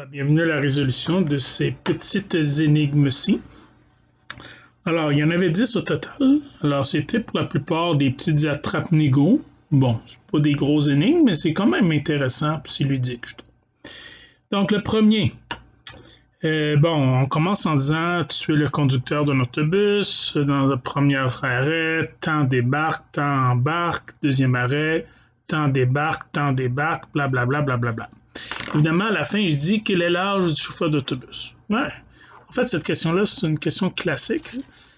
Bienvenue à la résolution de ces petites énigmes-ci. Alors, il y en avait 10 au total. Alors, c'était pour la plupart des petites attrape-nigo. Bon, c'est pas des grosses énigmes, mais c'est quand même intéressant et c'est ludique, je trouve. Donc, le premier. On commence en disant tu es le conducteur d'un autobus. Dans le premier arrêt, tant débarque, tant embarque. Deuxième arrêt, tant débarque, blablabla, blablabla. Évidemment, à la fin, je dis quel est l'âge du chauffeur d'autobus. Ouais. En fait, cette question-là, c'est une question classique.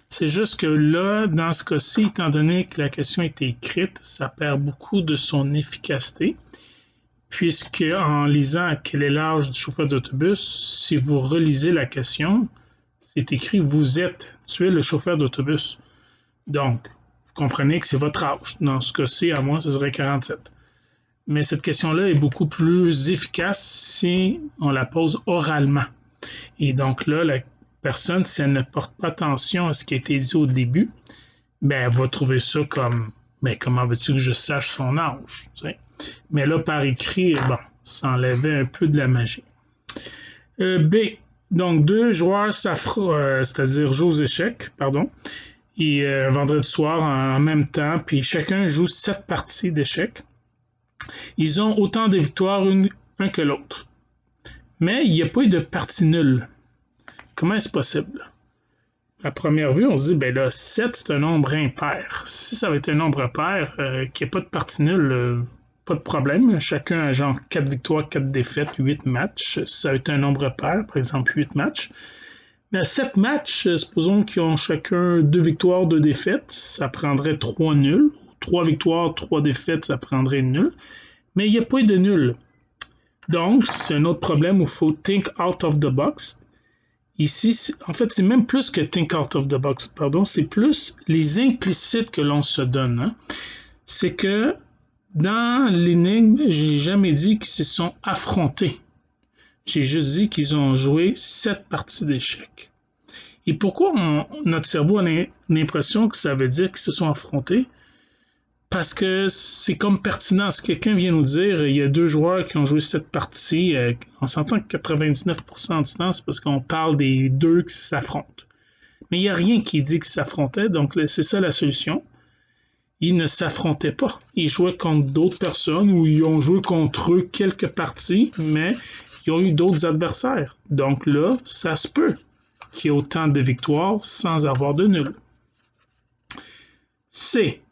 C'est juste que là, dans ce cas-ci, étant donné que la question est écrite, ça perd beaucoup de son efficacité. Puisque en lisant quel est l'âge du chauffeur d'autobus, si vous relisez la question, c'est écrit tu es le chauffeur d'autobus. Donc, vous comprenez que c'est votre âge. Dans ce cas-ci, à moi, ce serait 47. Mais cette question-là est beaucoup plus efficace si on la pose oralement. Et donc là, la personne, si elle ne porte pas attention à ce qui a été dit au début, elle va trouver ça comme comment veux-tu que je sache son âge? Tu sais? Mais là, par écrit, ça enlevait un peu de la magie. B. Donc, deux joueurs s'affrontent, c'est-à-dire jouent aux échecs, et vendredi soir en même temps, puis chacun joue 7 parties d'échecs. Ils ont autant de victoires un que l'autre. Mais il n'y a pas eu de partie nulle. Comment est-ce possible? À première vue, on se dit, 7, c'est un nombre impair. Si ça avait été un nombre pair, qu'il n'y ait pas de partie nulle, pas de problème. Chacun a genre 4 victoires, 4 défaites, 8 matchs. Si ça avait été un nombre pair, par exemple 8 matchs. Mais à 7 matchs, supposons qu'ils ont chacun 2 victoires, 2 défaites, ça prendrait 3 nuls. 3 victoires, 3 défaites, ça prendrait nul. Mais il n'y a pas eu de nul. Donc, c'est un autre problème où il faut think out of the box. Ici, en fait, c'est même plus que think out of the box, c'est plus les implicites que l'on se donne. Hein. C'est que dans l'énigme, j'ai jamais dit qu'ils se sont affrontés. J'ai juste dit qu'ils ont joué 7 parties d'échecs. Et pourquoi notre cerveau a l'impression que ça veut dire qu'ils se sont affrontés? Parce que c'est comme pertinent. Si quelqu'un vient nous dire il y a 2 joueurs qui ont joué 7 parties, on s'entend que 99% du temps, c'est parce qu'on parle des 2 qui s'affrontent. Mais il n'y a rien qui dit qu'ils s'affrontaient, donc c'est ça la solution. Ils ne s'affrontaient pas. Ils jouaient contre d'autres personnes ou ils ont joué contre eux quelques parties, mais ils ont eu d'autres adversaires. Donc là, ça se peut qu'il y ait autant de victoires sans avoir de nul. C.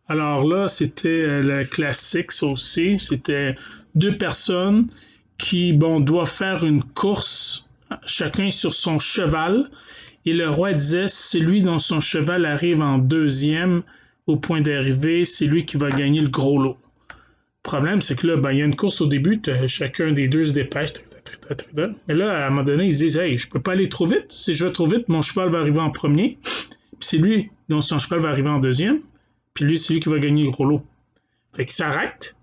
Alors là, c'était le classique, ça aussi. C'était 2 personnes qui, doivent faire une course, chacun sur son cheval. Et le roi disait, celui dont son cheval arrive en deuxième au point d'arrivée, c'est lui qui va gagner le gros lot. Le problème, c'est que là, il y a une course au début, chacun des deux se dépêche. Mais là, à un moment donné, ils disent, hey, je peux pas aller trop vite. Si je vais trop vite, mon cheval va arriver en premier. Puis c'est lui dont son cheval va arriver en deuxième. Puis lui, c'est lui qui va gagner le gros lot. Fait qu'il s'arrête.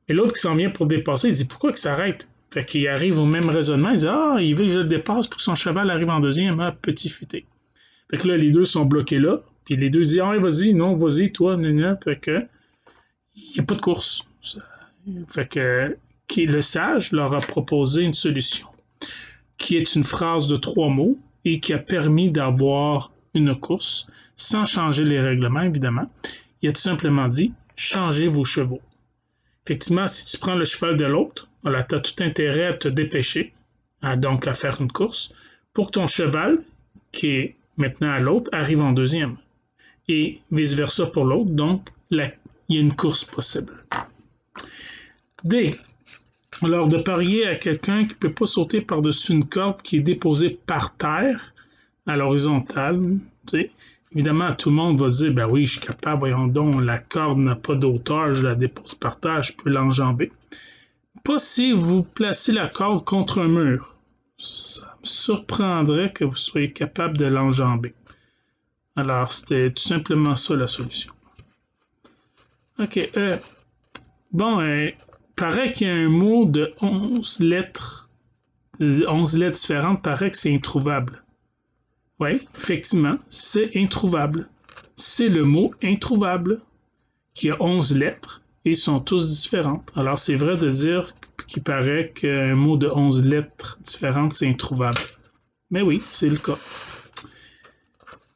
Et l'autre qui s'en vient pour le dépasser, il dit pourquoi qu'il s'arrête? Fait qu'il arrive au même raisonnement. Il dit il veut que je le dépasse pour que son cheval arrive en deuxième. Ah, petit futé. Fait que là, les deux sont bloqués là. Puis les deux disent vas-y, non, vas-y, toi, non. Fait que il n'y a pas de course. Fait que le sage leur a proposé une solution qui est une phrase de 3 mots et qui a permis d'avoir une course sans changer les règlements, évidemment. Il a tout simplement dit changez vos chevaux. Effectivement, si tu prends le cheval de l'autre, tu as tout intérêt à te dépêcher, donc à faire une course, pour que ton cheval, qui est maintenant à l'autre, arrive en deuxième. Et vice-versa pour l'autre, donc il y a une course possible. D. Alors, de parier à quelqu'un qui ne peut pas sauter par-dessus une corde qui est déposée par terre, à l'horizontale, tu sais, évidemment, tout le monde va se dire, oui, je suis capable, voyons donc, la corde n'a pas d'auteur, je la dépose par terre, je peux l'enjamber. Pas si vous placez la corde contre un mur. Ça me surprendrait que vous soyez capable de l'enjamber. Alors, c'était tout simplement ça la solution. OK. Paraît qu'il y a un mot de 11 lettres, 11 lettres différentes, paraît que c'est introuvable. Oui, effectivement, c'est introuvable. C'est le mot introuvable qui a 11 lettres et sont tous différentes. Alors, c'est vrai de dire qui paraît qu'un mot de 11 lettres différentes, c'est introuvable. Mais oui, c'est le cas.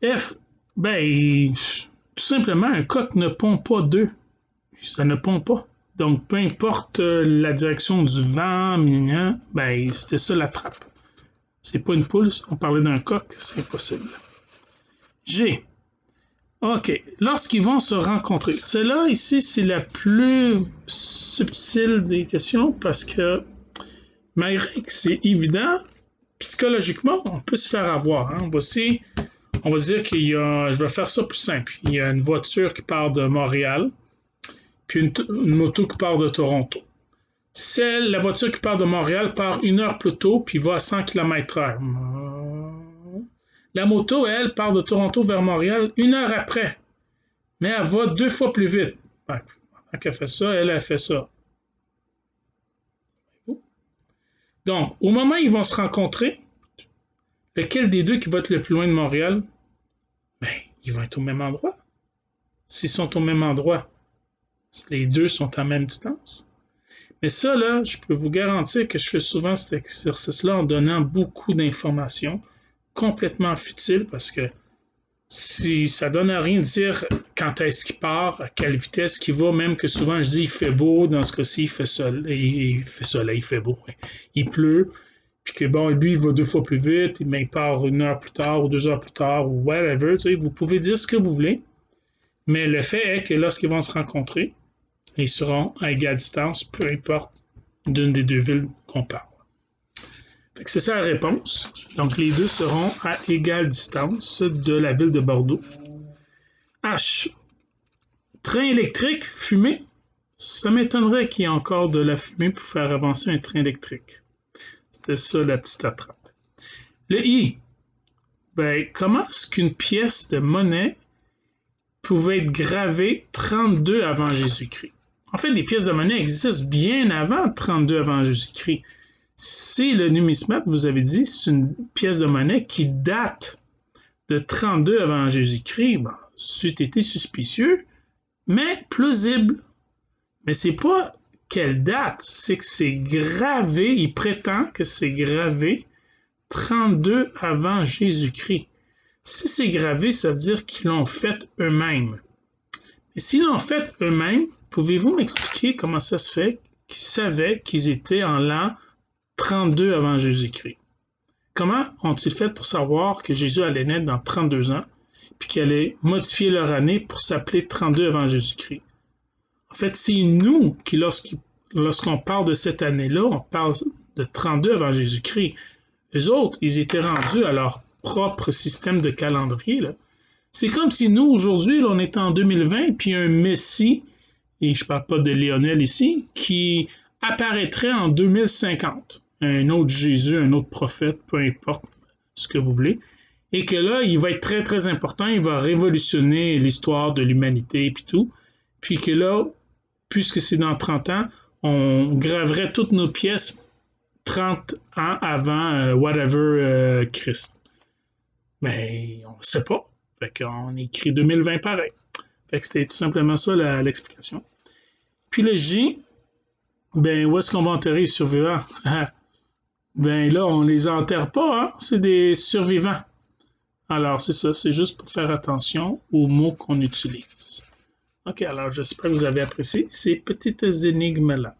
F, ben, tout simplement, un coq ne pond pas d'œufs. Ça ne pond pas. Donc, peu importe la direction du vent, ben, c'était ça la trappe. C'est pas une poule, on parlait d'un coq, c'est impossible. G. OK. Lorsqu'ils vont se rencontrer. Celle-là, ici, c'est la plus subtile des questions parce que, malgré que c'est évident, psychologiquement, on peut se faire avoir. Hein. Voici, on va dire qu'il y a, je vais faire ça plus simple. Il y a une voiture qui part de Montréal, puis une moto qui part de Toronto. La voiture qui part de Montréal part 1 heure plus tôt, puis va à 100 km/h. La moto, elle, part de Toronto vers Montréal 1 heure après, mais elle va 2 fois plus vite. Pendant qu'elle fait ça, elle a fait ça. Donc, au moment où ils vont se rencontrer, lequel des deux qui va être le plus loin de Montréal? Ben, ils vont être au même endroit. S'ils sont au même endroit, les deux sont à la même distance. Mais ça, là, je peux vous garantir que je fais souvent cet exercice-là en donnant beaucoup d'informations complètement futiles parce que si ça donne à rien de dire quand est-ce qu'il part, à quelle vitesse qu'il va, même que souvent je dis il fait beau, dans ce cas-ci il fait soleil, il fait beau, il pleut, puis que bon, lui il va 2 fois plus vite, mais il part 1 heure plus tard ou 2 heures plus tard ou whatever, tu sais, vous pouvez dire ce que vous voulez, mais le fait est que lorsqu'ils vont se rencontrer, ils seront à égale distance, peu importe d'une des deux villes qu'on parle. C'est ça la réponse. Donc, les deux seront à égale distance de la ville de Bordeaux. H. Train électrique, fumée. Ça m'étonnerait qu'il y ait encore de la fumée pour faire avancer un train électrique. C'était ça la petite attrape. Le I. Ben, comment est-ce qu'une pièce de monnaie pouvait être gravée 32 avant Jésus-Christ? En fait, des pièces de monnaie existent bien avant 32 avant Jésus-Christ. Si le numismate, vous avez dit, c'est une pièce de monnaie qui date de 32 avant Jésus-Christ, bon, c'eût été suspicieux, mais plausible. Mais c'est pas quelle date, c'est que c'est gravé, il prétend que c'est gravé 32 avant Jésus-Christ. Si c'est gravé, ça veut dire qu'ils l'ont fait eux-mêmes. Et s'ils l'ont fait eux-mêmes, pouvez-vous m'expliquer comment ça se fait qu'ils savaient qu'ils étaient en l'an 32 avant Jésus-Christ? Comment ont-ils fait pour savoir que Jésus allait naître dans 32 ans, puis qu'il allait modifier leur année pour s'appeler 32 avant Jésus-Christ? En fait, c'est nous qui, lorsqu'on parle de cette année-là, on parle de 32 avant Jésus-Christ. Eux autres, ils étaient rendus à leur propre système de calendrier, là. C'est comme si nous, aujourd'hui, là, on est en 2020, puis un Messie, et je ne parle pas de Lionel ici, qui apparaîtrait en 2050. Un autre Jésus, un autre prophète, peu importe ce que vous voulez. Et que là, il va être très, très important, il va révolutionner l'histoire de l'humanité et tout. Puis que là, puisque c'est dans 30 ans, on graverait toutes nos pièces 30 ans avant Christ. Mais on ne sait pas. Fait qu'on écrit 2020 pareil. Fait que c'était tout simplement ça l'explication. Puis le J, ben où est-ce qu'on va enterrer les survivants? Ben là, on les enterre pas, hein? C'est des survivants. Alors c'est ça, c'est juste pour faire attention aux mots qu'on utilise. OK, alors j'espère que vous avez apprécié ces petites énigmes-là.